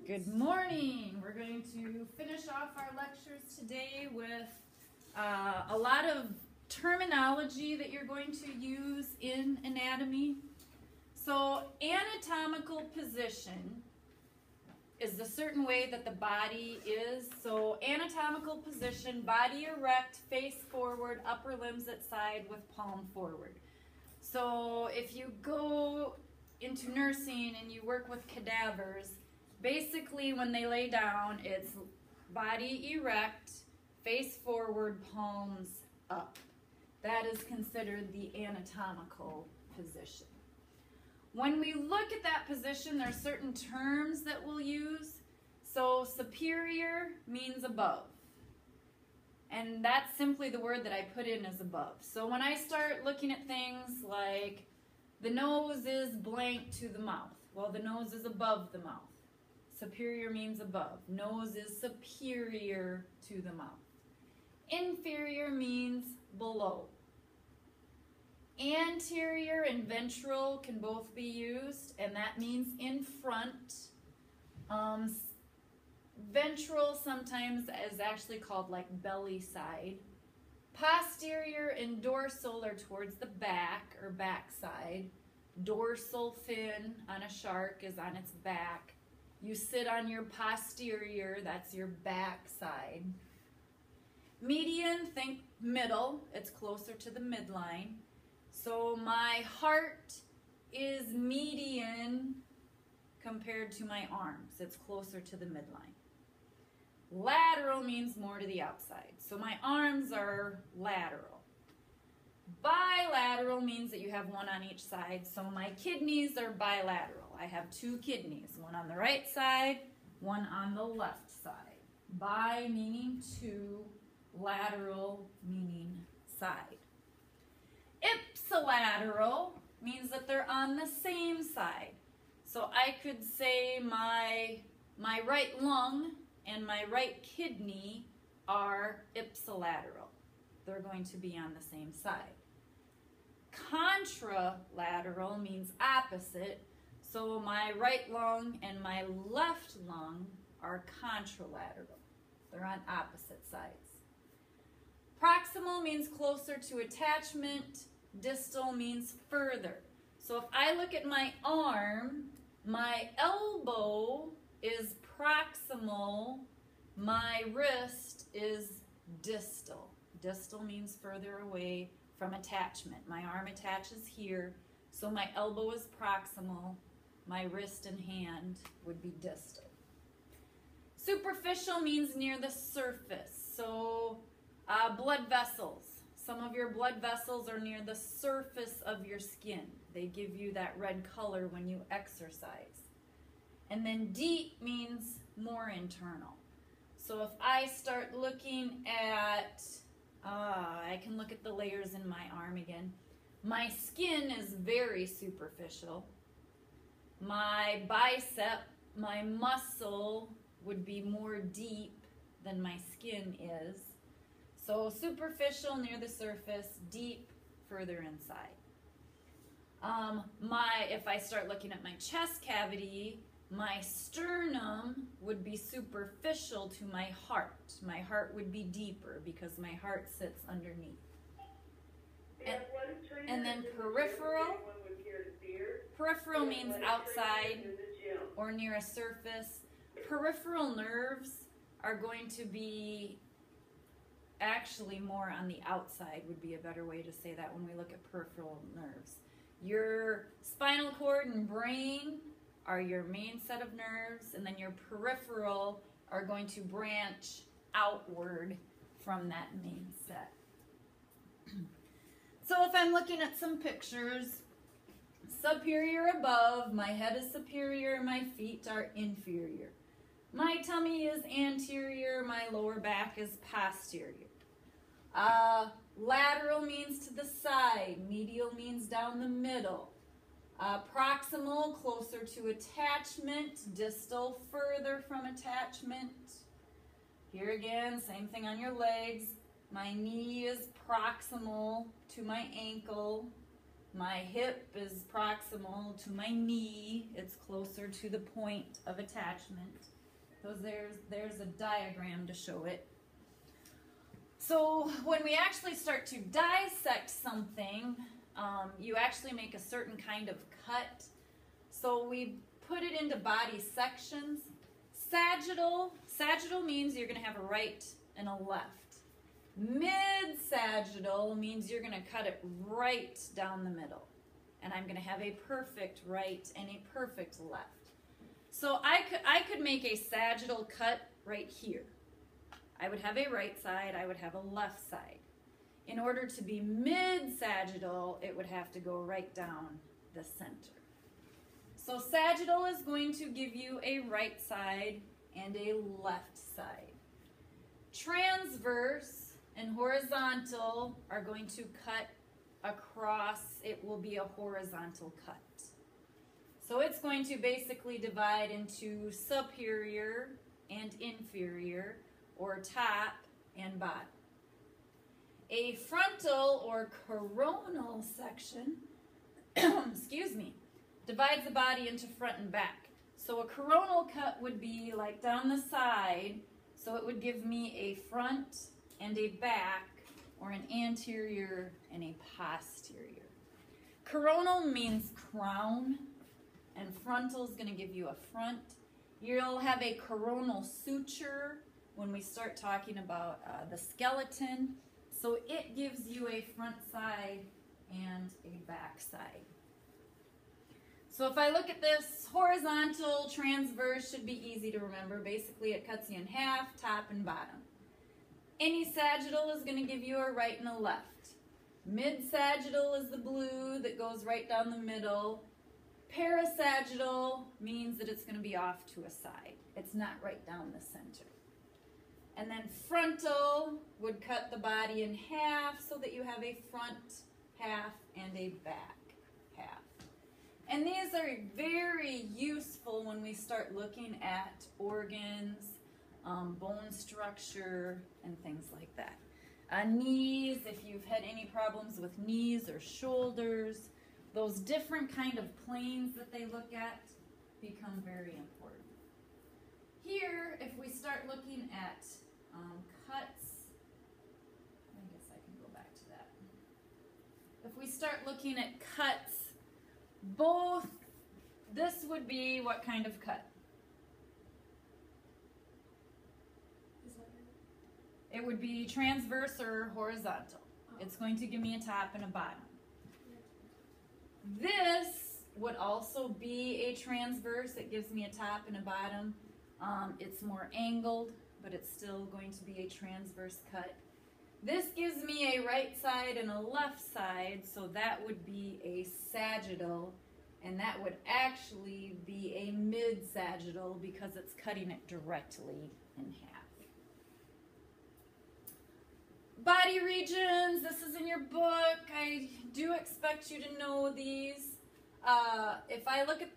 Good morning. We're going to finish off our lectures today with a lot of terminology that you're going to use in anatomy. So anatomical position is a certain way that the body is. So anatomical position, body erect, face forward, upper limbs at side with palm forward. So if you go into nursing and you work with cadavers, basically when they lay down, it's body erect, face forward, palms up. That is considered the anatomical position. When we look at that position, there are certain terms that we'll use. So superior means above. And that's simply the word that I put in as above. So when I start looking at things like the nose is blank to the mouth. Well, the nose is above the mouth. Superior means above. Nose is superior to the mouth. Inferior means below. Anterior and ventral can both be used, and that means in front. Ventral sometimes is actually called like belly side. Posterior and dorsal are towards the back or back side. Dorsal fin on a shark is on its back. You sit on your posterior, that's your back side. Median, think middle, it's closer to the midline. So my heart is median compared to my arms. It's closer to the midline. Lateral means more to the outside. So my arms are lateral. Bilateral means that you have one on each side. So my kidneys are bilateral. I have two kidneys, one on the right side, one on the left side. Bi meaning two, lateral meaning side. Ipsilateral means that they're on the same side. So I could say my right lung and my right kidney are ipsilateral. They're going to be on the same side. Contralateral means opposite. So my right lung and my left lung are contralateral. They're on opposite sides. Proximal means closer to attachment. Distal means further. So if I look at my arm, my elbow is proximal, my wrist is distal. Distal means further away from attachment. My arm attaches here, so my elbow is proximal, my wrist and hand would be distal. Superficial means near the surface. So blood vessels. Some of your blood vessels are near the surface of your skin. They give you that red color when you exercise. And then deep means more internal. So if I start looking at, I can look at the layers in my arm again. My skin is very superficial. My bicep, my muscle would be more deep than my skin is. So superficial near the surface, deep further inside. If I start looking at my chest cavity, my sternum would be superficial to my heart. My heart would be deeper because my heart sits underneath. And then peripheral. Peripheral means outside or near a surface. Peripheral nerves are going to be actually more on the outside would be a better way to say that when we look at peripheral nerves. Your spinal cord and brain are your main set of nerves, and then your peripheral are going to branch outward from that main set. So if I'm looking at some pictures, superior above, my head is superior, my feet are inferior. My tummy is anterior, my lower back is posterior. Lateral means to the side, medial means down the middle. Proximal, closer to attachment, distal, further from attachment. Here again, same thing on your legs. My knee is proximal to my ankle. My hip is proximal to my knee. It's closer to the point of attachment. So there's a diagram to show it. So when we actually start to dissect something, you actually make a certain kind of cut. So we put it into body sections. Sagittal means you're going to have a right and a left. Mid-sagittal means you're going to cut it right down the middle. And I'm going to have a perfect right and a perfect left. So I could make a sagittal cut right here. I would have a right side, I would have a left side. In order to be mid-sagittal, it would have to go right down the center. So sagittal is going to give you a right side and a left side. Transverse and horizontal are going to cut across. It will be a horizontal cut. So it's going to basically divide into superior and inferior, or top and bottom. A frontal or coronal section, excuse me, divides the body into front and back. So a coronal cut would be like down the side, so it would give me a front and a back, or an anterior and a posterior. Coronal means crown, and frontal is going to give you a front. You'll have a coronal suture when we start talking about the skeleton. So it gives you a front side and a back side. So if I look at this, horizontal, transverse should be easy to remember. Basically it cuts you in half, top and bottom. Any sagittal is going to give you a right and a left. Mid-sagittal is the blue that goes right down the middle. Parasagittal means that it's going to be off to a side. It's not right down the center. And then frontal would cut the body in half so that you have a front half and a back half. And these are very useful when we start looking at organs, bone structure, and things like that. Knees, if you've had any problems with knees or shoulders, those different kind of planes that they look at become very important. Here, if we start looking at cuts, I guess I can go back to that. If we start looking at cuts, both, this would be what kind of cut? It would be transverse or horizontal. It's going to give me a top and a bottom. This would also be a transverse. It gives me a top and a bottom. It's more angled, but it's still going to be a transverse cut. This gives me a right side and a left side, so that would be a sagittal, and that would actually be a mid-sagittal because it's cutting it directly in half. Body regions, this is in your book. I do expect you to know these. If I look at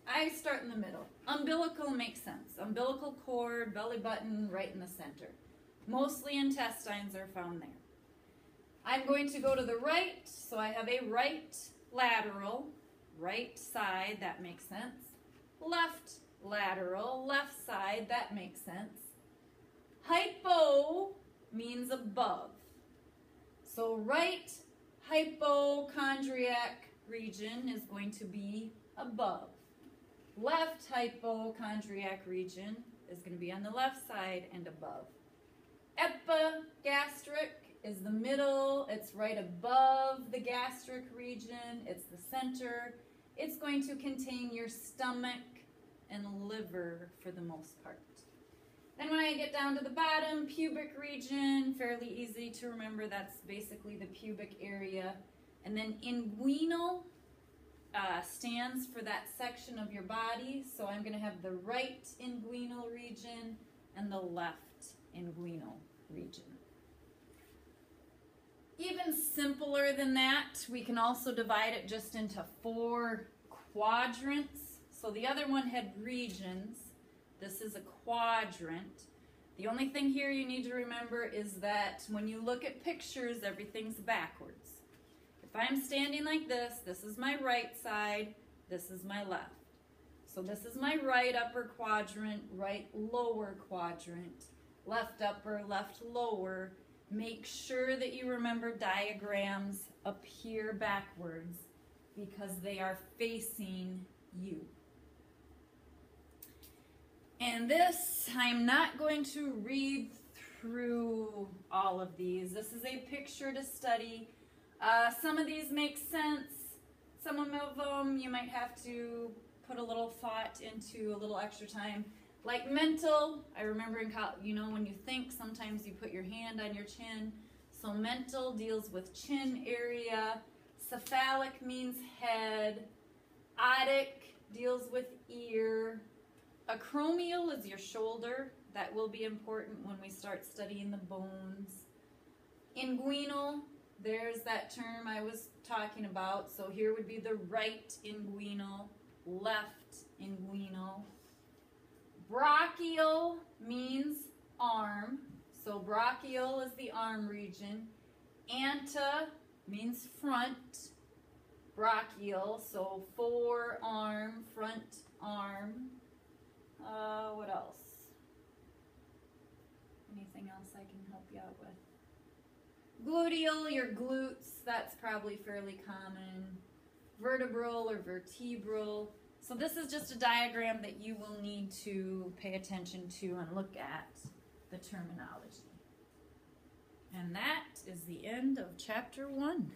I start in the middle. Umbilical makes sense. Umbilical cord, belly button, right in the center. Mostly intestines are found there. I'm going to go to the right, so I have a right lateral, right side, that makes sense. Left lateral, left side, that makes sense. Hypo means above. So right hypochondriac region is going to be above. Left hypochondriac region is going to be on the left side and above. Epigastric is the middle. It's right above the gastric region. It's the center. It's going to contain your stomach and liver for the most part. Then when I get down to the bottom, pubic region, fairly easy to remember. That's basically the pubic area. And then inguinal stands for that section of your body. So I'm going to have the right inguinal region and the left inguinal region. Even simpler than that, we can also divide it just into 4 quadrants. So the other one had regions. This is a quadrant. The only thing here you need to remember is that when you look at pictures, everything's backwards. If If I'm standing like this is my right side, this is my left. So this is my right upper quadrant, right lower quadrant, left upper, left lower. Make sure that you remember diagrams appear backwards because they are facing you. And this, I'm not going to read through all of these. This is a picture to study. Some of these make sense. Some of them you might have to put a little thought into, a little extra time. Like mental, I remember in college, you know, when you think, sometimes you put your hand on your chin. So mental deals with chin area. Cephalic means head. Otic deals with ear. Acromial is your shoulder. That will be important when we start studying the bones. Inguinal, there's that term I was talking about. So here would be the right inguinal, left inguinal. Brachial means arm. So brachial is the arm region. Anta means front. Brachial, so forearm, front arm. What else? Anything else I can help you out with? Gluteal, your glutes, that's probably fairly common. Vertebral or vertebral. So this is just a diagram that you will need to pay attention to and look at the terminology. And that is the end of chapter 1.